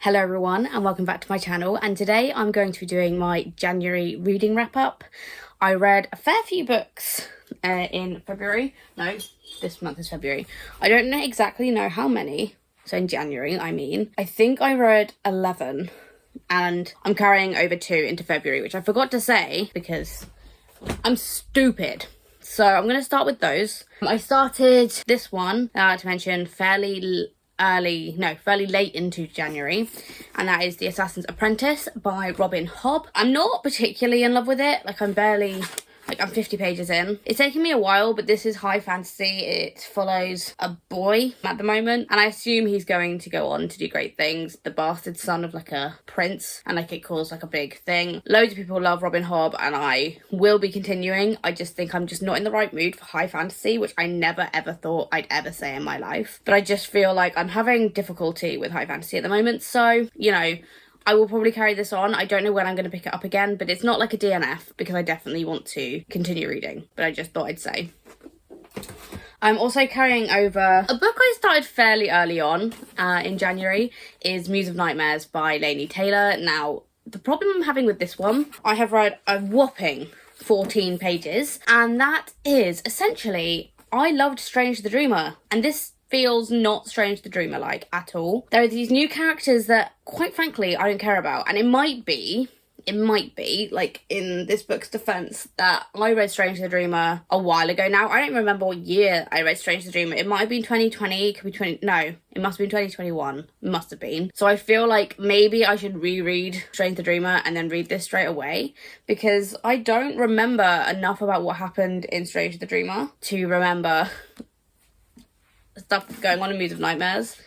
Hello everyone and welcome back to my channel, and today I'm going to be doing my January reading wrap up. I read a fair few books in February. No, this month is February. I don't exactly know how many, so in January I think I read 11 and I'm carrying over 2 into February, which I forgot to say because I'm stupid. So I'm going to start with those. I started this one, to mention, fairly late into January, and that is The Assassin's Apprentice by Robin Hobb. I'm not particularly in love with it. I'm 50 pages in. It's taken me a while, but this is high fantasy. It follows a boy at the moment, and I assume he's going to go on to do great things. The bastard son of a prince, and it caused a big thing. Loads of people love Robin Hobb, and I will be continuing. I just think I'm just not in the right mood for high fantasy, which I never ever thought I'd ever say in my life. But I just feel like I'm having difficulty with high fantasy at the moment, so, I will probably carry this on. I don't know when I'm going to pick it up again, but it's not like a DNF because I definitely want to continue reading. But I just thought I'd say. I'm also carrying over a book I started fairly early on in January, is Muse of Nightmares by Laini Taylor. Now, the problem I'm having with this one, I have read a whopping 14 pages, and that is essentially, I loved Strange the Dreamer, and this feels not Strange the Dreamer like at all. There are these new characters that, quite frankly, I don't care about, and it might be, like, in this book's defense, that I read Strange the Dreamer a while ago now. I don't remember what year I read Strange the Dreamer. It might have been 2020, it could be it must have been 2021. It must have been. So I feel like maybe I should reread Strange the Dreamer and then read this straight away, because I don't remember enough about what happened in Strange the Dreamer to remember stuff going on in Muse of Nightmares.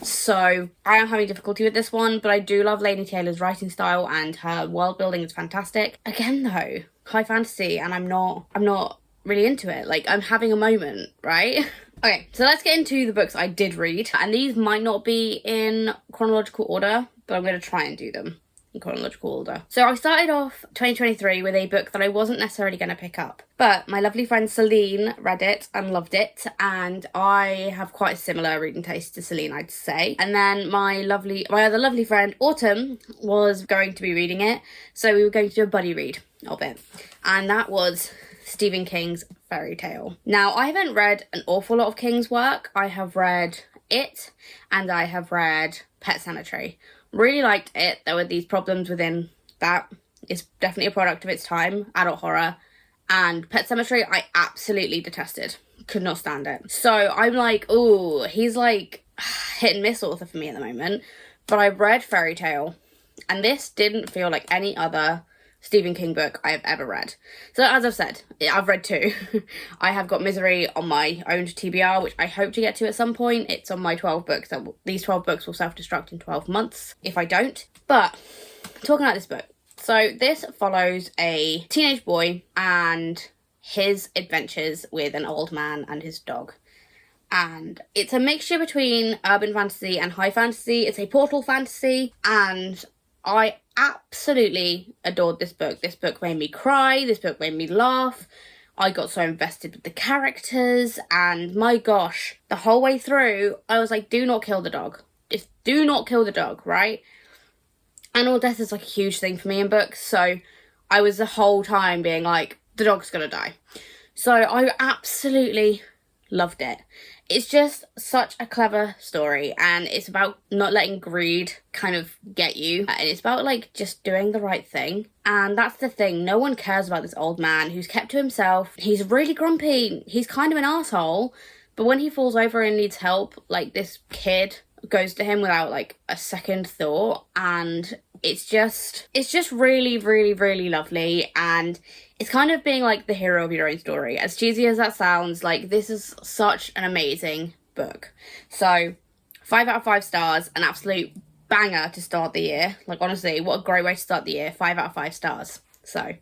So I am having difficulty with this one, but I do love Laini Taylor's writing style, and her world building is fantastic. Again though, high fantasy, and I'm not really into it. Like, I'm having a moment, right? Okay, so let's get into the books I did read, and these might not be in chronological order, but I'm going to try and do them in chronological order. So I started off 2023 with a book that I wasn't necessarily going to pick up, but my lovely friend Celine read it and loved it, and I have quite a similar reading taste to Celine, I'd say. And then my other lovely friend Autumn was going to be reading it, so we were going to do a buddy read of it, and that was Stephen King's Fairy Tale. Now, I haven't read an awful lot of King's work. I have read It, and I have read Pet Sematary. Really liked it. There were these problems within that. It's definitely a product of its time, adult horror. And Pet Sematary, I absolutely detested. Could not stand it. So I'm like, ooh, he's like hit and miss author for me at the moment. But I read Fairy Tale, and this didn't feel like any other Stephen King book I have ever read. So as I've said, I've read 2. I have got Misery on my own TBR, which I hope to get to at some point. It's on my 12 books. These 12 books will self-destruct in 12 months if I don't. But talking about this book. So this follows a teenage boy and his adventures with an old man and his dog. And it's a mixture between urban fantasy and high fantasy. It's a portal fantasy, and I absolutely adored this book. This book made me cry. This book made me laugh. I got so invested with the characters, and my gosh, the whole way through, I was like, do not kill the dog. Just do not kill the dog, right? Animal death is like a huge thing for me in books, so I was the whole time being like, the dog's gonna die. So I absolutely loved it. It's just such a clever story, and it's about not letting greed kind of get you, and it's about just doing the right thing. And that's the thing, no one cares about this old man who's kept to himself. He's really grumpy, he's kind of an asshole, but when he falls over and needs help, this kid goes to him without a second thought, and it's just really, really, really lovely. And it's kind of being the hero of your own story. As cheesy as that sounds, this is such an amazing book. So 5 out of 5 stars, an absolute banger to start the year. Honestly, what a great way to start the year. 5 out of 5 stars. So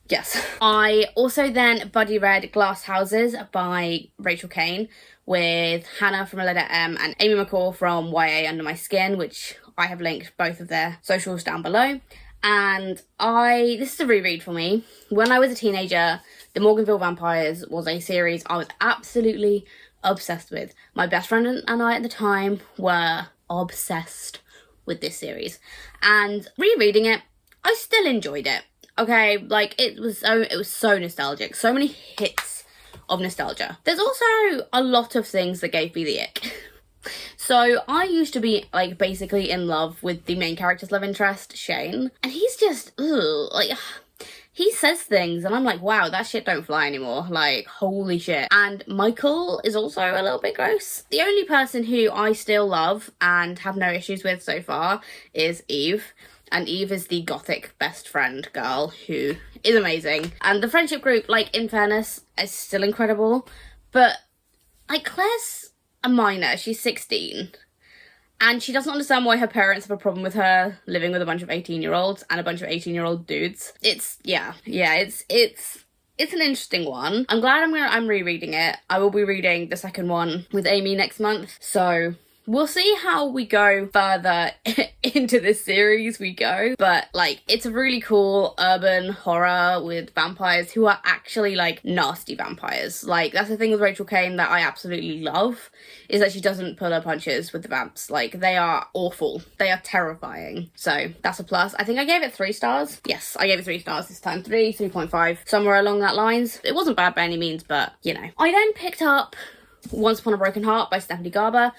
yes. I also then buddy read Glass Houses by Rachel Kane, with Hannah from A Letter M and Amy McCall from YA Under My Skin, which I have linked both of their socials down below. And this is a reread for me. When I was a teenager, The Morganville Vampires was a series I was absolutely obsessed with. My best friend and I at the time were obsessed with this series. And rereading it, I still enjoyed it. Okay, like it was so nostalgic. So many hits of nostalgia. There's also a lot of things that gave me the ick. So I used to be like basically in love with the main character's love interest, Shane, and he's just like he says things and I'm like, wow, that shit don't fly anymore. Like, holy shit. And Michael is also a little bit gross. The only person who I still love and have no issues with so far is Eve. And Eve is the gothic best friend girl who is amazing. And the friendship group, like, in fairness, is still incredible. But, like, Claire's a minor. She's 16. And she doesn't understand why her parents have a problem with her living with a bunch of 18-year-olds and a bunch of 18-year-old dudes. It's an interesting one. I'm glad I'm rereading it. I will be reading the second one with Amy next month. So we'll see how we go further into this series we go. But, like, it's a really cool urban horror with vampires who are actually, like, nasty vampires. Like, that's the thing with Rachel Kane that I absolutely love, is that she doesn't pull her punches with the vamps. Like, they are awful. They are terrifying. So, that's a plus. I think I gave it 3 stars. Yes, I gave it 3 stars this time. 3.5, somewhere along that lines. It wasn't bad by any means, but, you know. I then picked up Once Upon a Broken Heart by Stephanie Garber.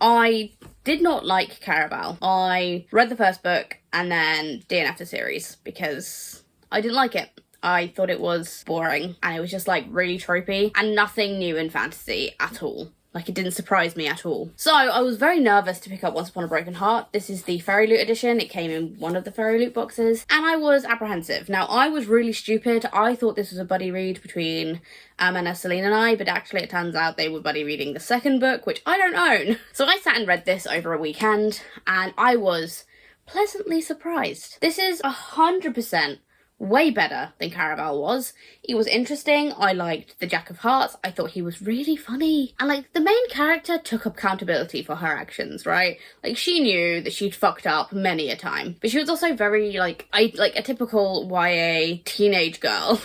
I did not like Caraval. I read the first book and then DNF'd the series because I didn't like it. I thought it was boring and it was just like really tropey and nothing new in fantasy at all. Like, it didn't surprise me at all. So I was very nervous to pick up Once Upon a Broken Heart. This is the Fairy Loot edition. It came in one of the Fairy Loot boxes. And I was apprehensive. Now, I was really stupid. I thought this was a buddy read between Anna, Celine and I, but actually it turns out they were buddy reading the second book, which I don't own. So I sat and read this over a weekend, and I was pleasantly surprised. This is 100% way better than Caraval was. It was interesting. I liked the Jack of Hearts. I thought he was really funny. And, like, the main character took accountability for her actions, right? Like, she knew that she'd fucked up many a time. But she was also very, like a typical YA teenage girl.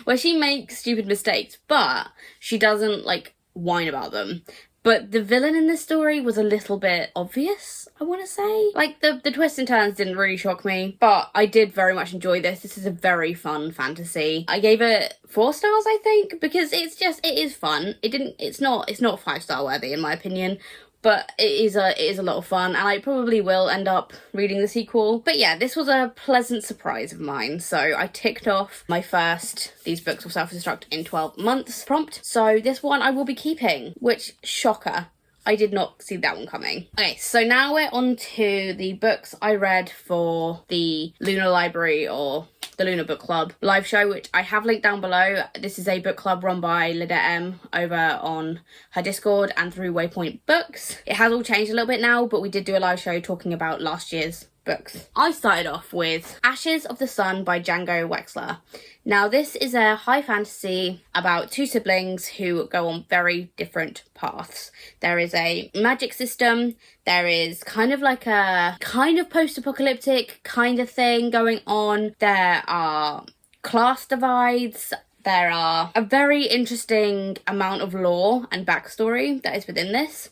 Where she makes stupid mistakes, but she doesn't, like, whine about them. But the villain in this story was a little bit obvious, I want to say. Like, the twists and turns didn't really shock me, but I did very much enjoy this. This is a very fun fantasy. I gave it 4 stars, I think, because it is fun. It's not 5-star worthy, in my opinion. But it is a lot of fun, and I probably will end up reading the sequel. But yeah, this was a pleasant surprise of mine. So I ticked off my first These Books Will Self-Destruct in 12 Months prompt. So this one I will be keeping, which, shocker, I did not see that one coming. Okay, so now we're on to the books I read for the Lunar Library or the Lunar Book Club live show, which I have linked down below. This is a book club run by Lidette M over on her Discord and through Waypoint Books. It has all changed a little bit now, but we did do a live show talking about last year's books. I started off with Ashes of the Sun by Django Wexler. Now, this is a high fantasy about 2 siblings who go on very different paths. There is a magic system, there is kind of like a kind of post-apocalyptic kind of thing going on. There are class divides. There are a very interesting amount of lore and backstory that is within this.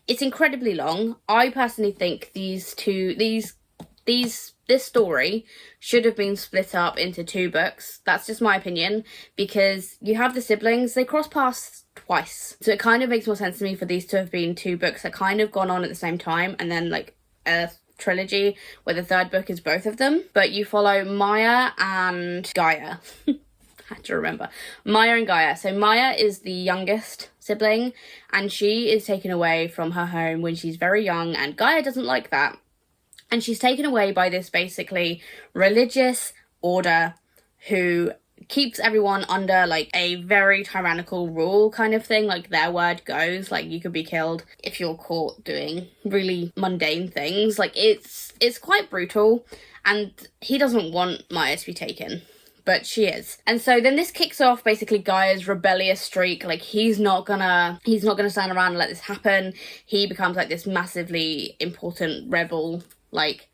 It's incredibly long. I personally think this story should have been split up into 2 books. That's just my opinion, because you have the siblings, they cross paths twice. So it kind of makes more sense to me for these to have been 2 books that kind of gone on at the same time, and then like a trilogy where the 3rd book is both of them. But you follow Maya and Gaia. I had to remember. Maya and Gaia. So Maya is the youngest sibling, and she is taken away from her home when she's very young, and Gaia doesn't like that. And she's taken away by this basically religious order who keeps everyone under like a very tyrannical rule kind of thing. Like, their word goes. Like, you could be killed if you're caught doing really mundane things. Like, it's quite brutal, and he doesn't want Maya to be taken, but she is. And so then this kicks off basically Gaia's rebellious streak. Like, he's not gonna stand around and let this happen. He becomes like this massively important rebel like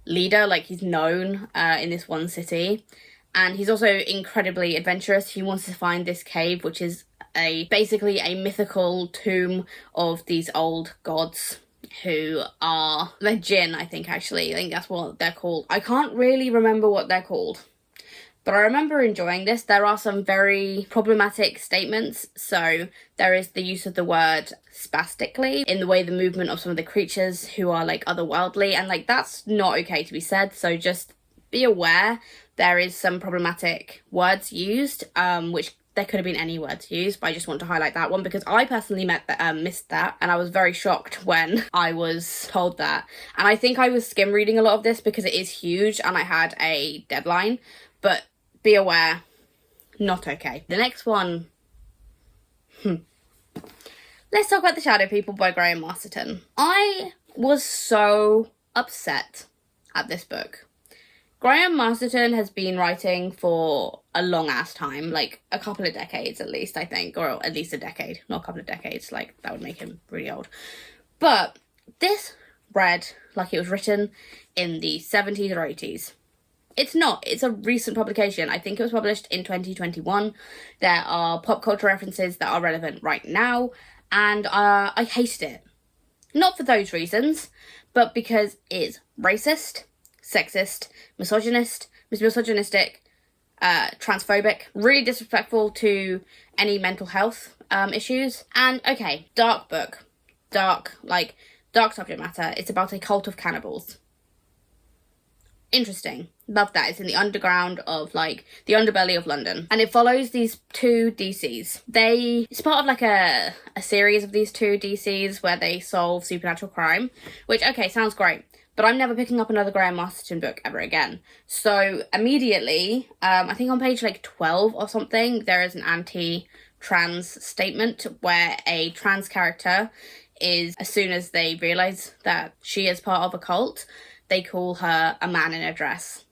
leader. Like, he's known in this one city, and he's also incredibly adventurous. He wants to find this cave, which is basically a mythical tomb of these old gods, who are, they're Jinn, I think, actually. I think that's what they're called. I can't really remember what they're called, but I remember enjoying this. There are some very problematic statements. So there is the use of the word spastically in the way the movement of some of the creatures who are like otherworldly, and like that's not okay to be said. So just be aware there is some problematic words used, which there could have been any words used, but I just want to highlight that one because I personally missed that, and I was very shocked when I was told that. And I think I was skim reading a lot of this because it is huge and I had a deadline, but be aware, not okay. The next one, let's talk about The Shadow People by Graham Masterton. I was so upset at this book. Graham Masterton has been writing for a long ass time, like a couple of decades at least, I think, or at least a decade, not a couple of decades, like that would make him really old. But this read like it was written in the 70s or 80s. It's not, it's a recent publication. I think it was published in 2021. There are pop culture references that are relevant right now, and I hated it. Not for those reasons, but because it's racist, sexist, misogynistic, transphobic, really disrespectful to any mental health issues. And okay, dark book, dark subject matter. It's about a cult of cannibals. Interesting. Love that. It's in the underground of like the underbelly of London, and it follows these two DCs. It's part of like a series of these two DCs where they solve supernatural crime, which okay, sounds great. But I'm never picking up another Graham Masterton book ever again. So immediately, I think on page like 12 or something, there is an anti-trans statement where a trans character is, as soon as they realise that she is part of a cult, they call her a man in a dress.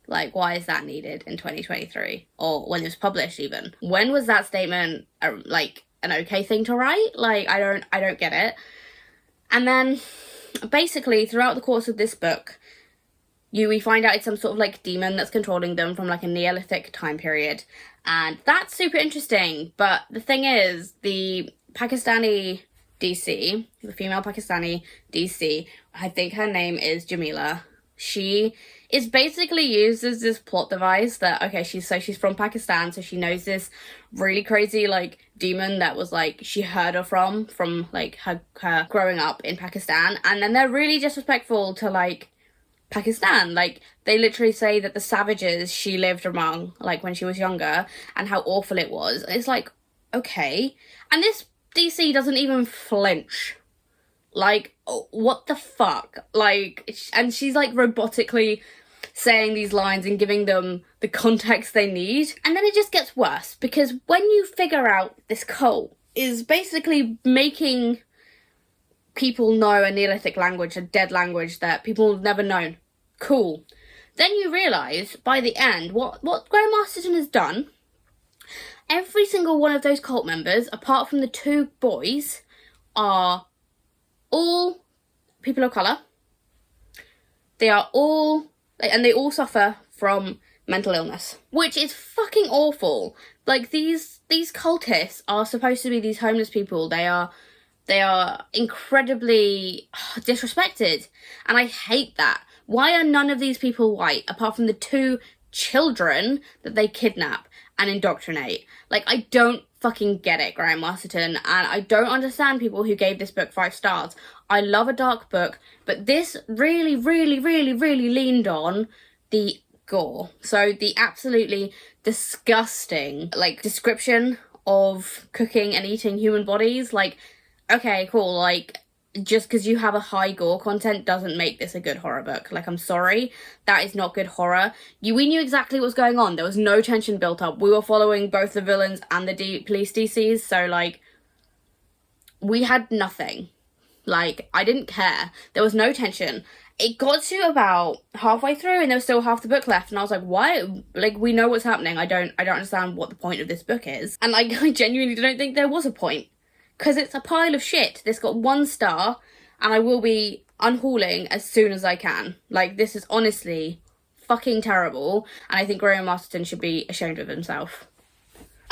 Like, why is that needed in 2023? Or when it was published even? When was that statement like an okay thing to write? Like, I don't get it. And then basically throughout the course of this book, we find out it's some sort of like demon that's controlling them from like a Neolithic time period, and that's super interesting. But the thing is, the Pakistani DC, the female Pakistani DC, I think her name is Jamila, she is basically used as this plot device that, okay, she's from Pakistan, so she knows this really crazy like demon that was like she heard her from like her growing up in Pakistan. And then they're really disrespectful to like Pakistan. Like they literally say that the savages she lived among like when she was younger and how awful it was. It's like, okay. And this DC doesn't even flinch. Like, what the fuck? Like, and she's like robotically saying these lines and giving them the context they need. And then it just gets worse, because when you figure out this cult is basically making people know a Neolithic language, a dead language that people have never known. Cool. Then you realise by the end what Graham Masterton has done. Every single one of those cult members, apart from the two boys, are all people of colour. They are all, and they all suffer from mental illness, which is fucking awful. Like these cultists are supposed to be these homeless people. They are incredibly disrespected, and I hate that. Why are none of these people white, apart from the two children that they kidnap and indoctrinate? Like, I don't fucking get it, Graham Masterton, and I don't understand people who gave this book 5 stars. I love a dark book, but this really, really, really, really leaned on the gore. So the absolutely disgusting, like, description of cooking and eating human bodies. Like, okay, cool, like, just because you have a high gore content doesn't make this a good horror book. Like, I'm sorry, that is not good horror. We knew exactly what was going on. There was no tension built up. We were following both the villains and the police DCs, so, like, we had nothing. Like, I didn't care. There was no tension. It got to about halfway through and there was still half the book left, and I was like, why? Like, we know what's happening. I don't understand what the point of this book is. And like, I genuinely don't think there was a point. Because it's a pile of shit. This got 1 star, and I will be unhauling as soon as I can. Like, this is honestly fucking terrible, and I think Graham Masterton should be ashamed of himself.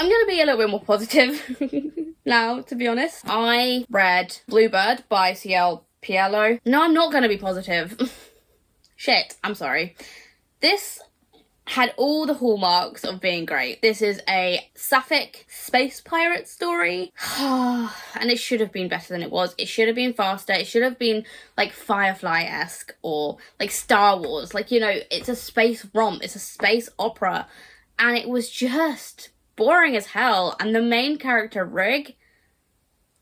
I'm gonna be a little bit more positive now, to be honest. I read Bluebird by C.L. Piello. No, I'm not gonna be positive. Shit, I'm sorry. This had all the hallmarks of being great. This is a sapphic space pirate story. And it should have been better than it was. It should have been faster. It should have been like Firefly-esque or like Star Wars. Like, you know, it's a space romp. It's a space opera. And it was just boring as hell. And the main character, Rig,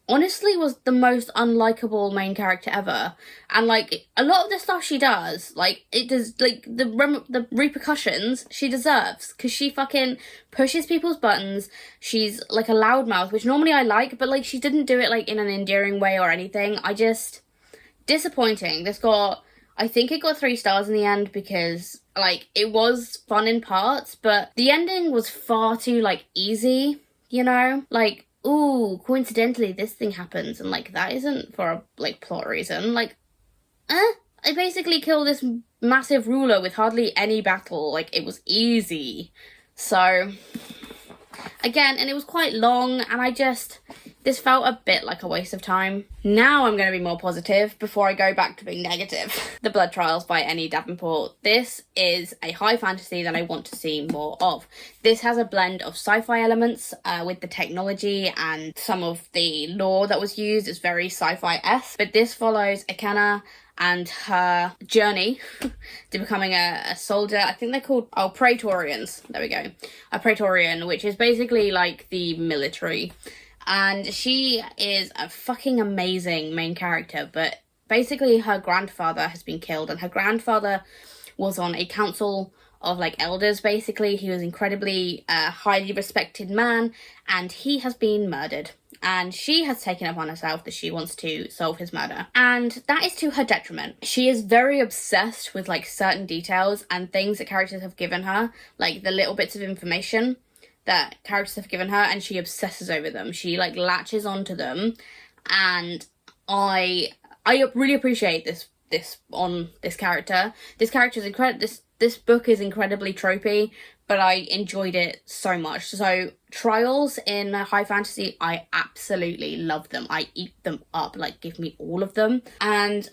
honestly was the most unlikable main character ever. And like a lot of the stuff she does, like it does, like the repercussions she deserves, because she fucking pushes people's buttons. She's like a loudmouth, which normally I like, but like she didn't do it like in an endearing way or anything. Disappointing. I think it got 3 stars in the end, because like it was fun in parts, but the ending was far too like easy, you know? Like, ooh, coincidentally this thing happens, and like that isn't for a like plot reason. Like, I basically killed this massive ruler with hardly any battle. Like, it was easy. So again, and it was quite long, and this felt a bit like a waste of time. Now I'm going to be more positive before I go back to being negative. The Blood Trials by Annie Davenport. This is a high fantasy that I want to see more of. This has a blend of sci-fi elements with the technology and some of the lore that was used. It's very sci-fi-esque, but this follows Akana and her journey to becoming a soldier. I think they're called, Praetorians. There we go. A Praetorian, which is basically like the military. And she is a fucking amazing main character, but basically her grandfather has been killed, and her grandfather was on a council of like elders, basically. He was incredibly highly respected man, and he has been murdered. And she has taken upon herself that she wants to solve his murder. And that is to her detriment. She is very obsessed with like certain details and things that characters have given her, like the little bits of information that characters have given her, and she obsesses over them. She like latches onto them, and I really appreciate this on this character. This character is incredible. This book is incredibly tropey, but I enjoyed it so much. So trials in high fantasy, I absolutely love them. I eat them up. Like, give me all of them. And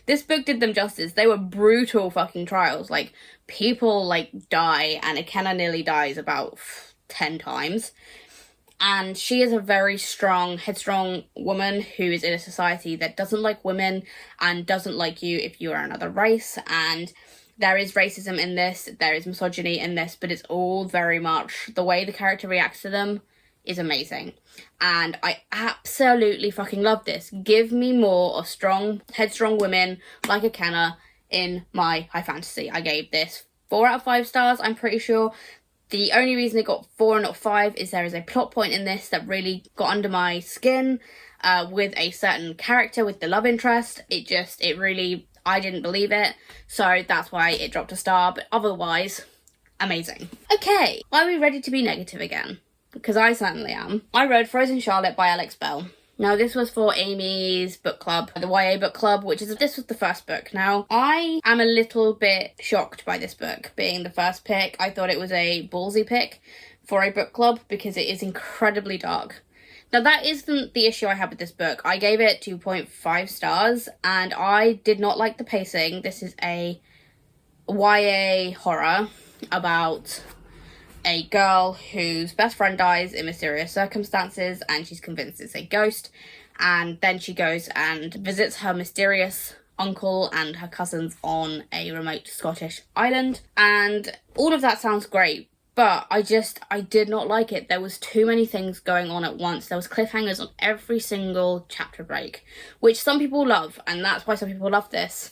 this book did them justice. They were brutal fucking trials. Like, people like die, and Akena nearly dies about 10 times. And she is a very strong, headstrong woman who is in a society that doesn't like women and doesn't like you if you are another race. And there is racism in this, there is misogyny in this, but it's all very much, the way the character reacts to them is amazing. And I absolutely fucking love this. Give me more of strong, headstrong women like Akena in my high fantasy. I gave this 4 out of 5 stars, I'm pretty sure. The only reason it got 4 and not 5 is there is a plot point in this that really got under my skin with a certain character, with the love interest. I didn't believe it, so that's why it dropped a star, but otherwise, amazing. Okay, are we ready to be negative again? Because I certainly am. I read Frozen Charlotte by Alex Bell. Now, this was for Amy's book club, the YA book club, this was the first book. Now, I am a little bit shocked by this book being the first pick. I thought it was a ballsy pick for a book club because it is incredibly dark. Now, that isn't the issue I have with this book. I gave it 2.5 stars, and I did not like the pacing. This is a YA horror about a girl whose best friend dies in mysterious circumstances, and she's convinced it's a ghost, and then she goes and visits her mysterious uncle and her cousins on a remote Scottish island, and all of that sounds great, but I did not like it. There was too many things going on at once. There was cliffhangers on every single chapter break, which some people love, and that's why some people love this.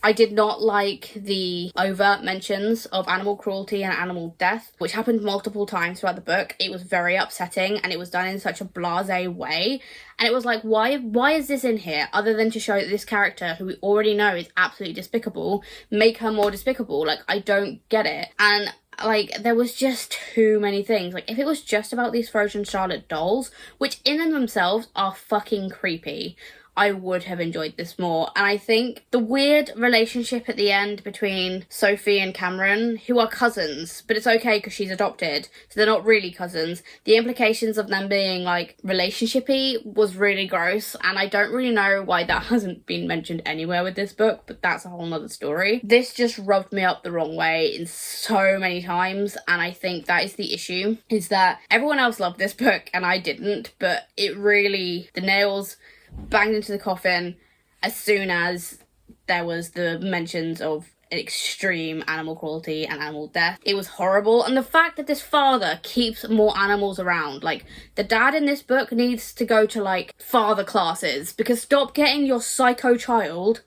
I did not like the overt mentions of animal cruelty and animal death, which happened multiple times throughout the book. It was very upsetting, and it was done in such a blasé way. And it was like, why is this in here? Other than to show that this character, who we already know is absolutely despicable, make her more despicable. Like, I don't get it. And like, there was just too many things. Like, if it was just about these Frozen Charlotte dolls, which in and themselves are fucking creepy, I would have enjoyed this more. And I think the weird relationship at the end between Sophie and Cameron, who are cousins, but it's okay because she's adopted, so they're not really cousins. The implications of them being like relationshipy was really gross, and I don't really know why that hasn't been mentioned anywhere with this book, but that's a whole nother story. This just rubbed me up the wrong way in so many times, and I think that is the issue, is that everyone else loved this book and I didn't, but it really, the nails banged into the coffin as soon as there was the mentions of extreme animal cruelty and animal death. It was horrible. And the fact that this father keeps more animals around, like the dad in this book needs to go to like father classes, because stop getting your psycho child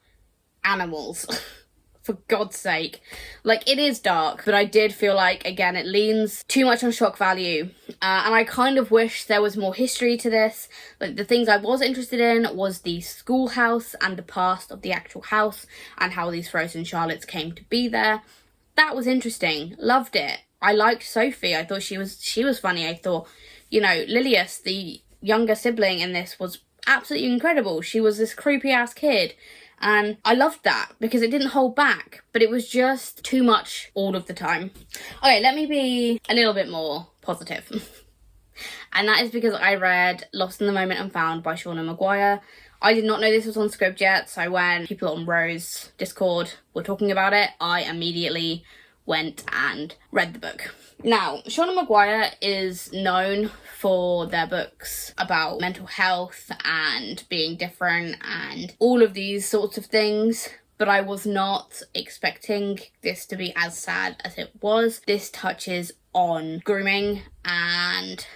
animals. For God's sake. Like, it is dark, but I did feel like, again, it leans too much on shock value. And I kind of wish there was more history to this. Like, the things I was interested in was the schoolhouse and the past of the actual house and how these frozen Charlottes came to be there. That was interesting. Loved it. I liked Sophie. I thought she was funny. I thought, you know, Lilius, the younger sibling in this, was absolutely incredible. She was this creepy ass kid. And I loved that because it didn't hold back, but it was just too much all of the time. Okay, let me be a little bit more positive. And that is because I read Lost in the Moment and Found by Shauna Maguire. I did not know this was on Scribd yet, so when people on Rose Discord were talking about it, I immediately went and read the book. Now, Shauna Maguire is known for their books about mental health and being different and all of these sorts of things, but I was not expecting this to be as sad as it was. This touches on grooming and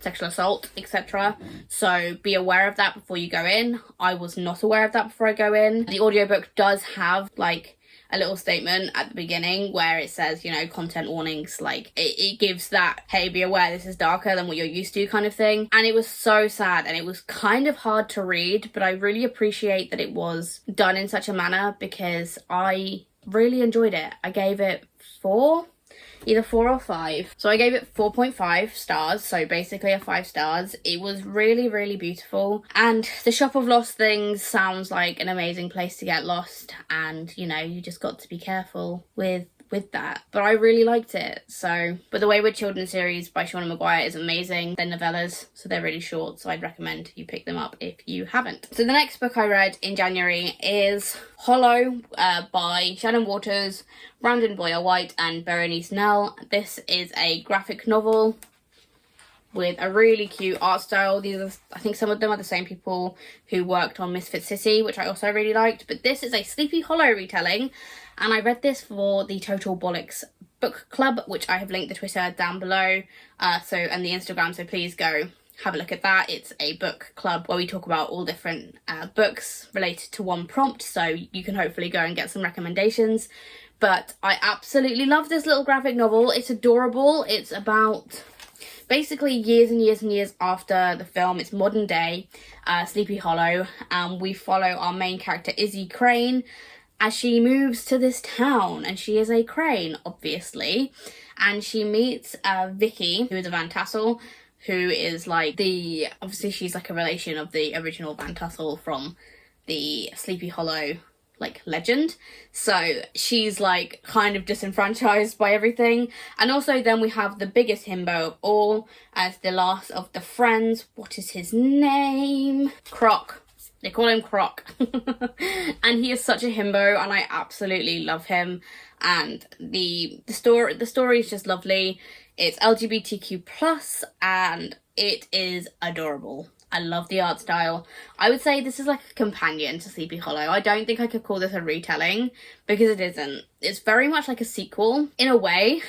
sexual assault, etc. So be aware of that before you go in. I was not aware of that before I go in. The audiobook does have like a little statement at the beginning where it says, you know, content warnings, like it gives that, hey, be aware this is darker than what you're used to kind of thing. And it was so sad and it was kind of hard to read, but I really appreciate that it was done in such a manner because I really enjoyed it. I gave it either 4 or 5. So I gave it 4.5 stars, so basically a 5 stars. It was really, really beautiful. And the Shop of Lost Things sounds like an amazing place to get lost. And, you know, you just got to be careful with that. But I really liked it. So, but the Wayward Children series by Shauna Maguire is amazing. They're novellas, so they're really short. So I'd recommend you pick them up if you haven't. So the next book I read in January is Hollow by Shannon Waters, Brandon Boyer-White and Berenice Nell. This is a graphic novel with a really cute art style. These are, I think some of them are the same people who worked on Misfit City, which I also really liked. But this is a Sleepy Hollow retelling, and I read this for the Total Bollocks book club, which I have linked the Twitter down below, and the Instagram, so please go have a look at that. It's a book club where we talk about all different books related to one prompt, so you can hopefully go and get some recommendations. But I absolutely love this little graphic novel. It's adorable. It's about basically years and years and years after the film. It's modern day Sleepy Hollow, and we follow our main character Izzy Crane as she moves to this town, and she is a crane, obviously, and she meets Vicky, who is a Van Tassel, who is like obviously she's like a relation of the original Van Tassel from the Sleepy Hollow like legend, so she's like kind of disenfranchised by everything. And also then we have the biggest himbo of all as the last of the friends. What is his name? Croc. They call him Croc. And he is such a himbo and I absolutely love him. And the story is just lovely. It's LGBTQ plus and it is adorable. I love the art style. I would say this is like a companion to Sleepy Hollow. I don't think I could call this a retelling because it isn't. It's very much like a sequel in a way.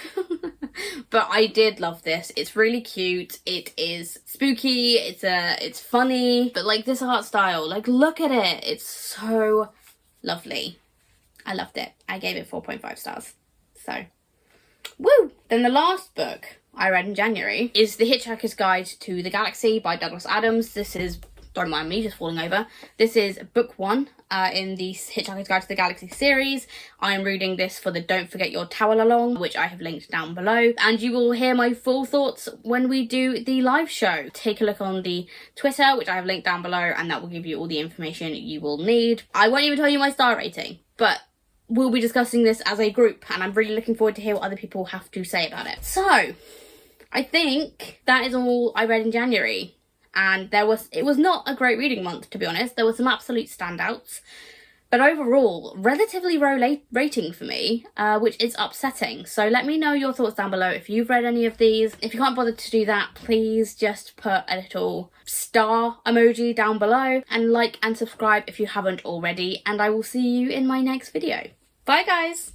But I did love this. It's really cute. It is spooky. It's funny. But like this art style, like look at it. It's so lovely. I loved it. I gave it 4.5 stars. So, woo! Then the last book I read in January is The Hitchhiker's Guide to the Galaxy by Douglas Adams. This is don't mind me just falling over. This is book 1 in the Hitchhiker's Guide to the Galaxy series. I am reading this for the Don't Forget Your Towel Along, which I have linked down below. And you will hear my full thoughts when we do the live show. Take a look on the Twitter, which I have linked down below, and that will give you all the information you will need. I won't even tell you my star rating, but we'll be discussing this as a group, and I'm really looking forward to hear what other people have to say about it. So, I think that is all I read in January. And it was not a great reading month, to be honest. There were some absolute standouts. But overall, relatively low rating for me, which is upsetting. So let me know your thoughts down below if you've read any of these. If you can't bother to do that, please just put a little star emoji down below. And like and subscribe if you haven't already. And I will see you in my next video. Bye, guys!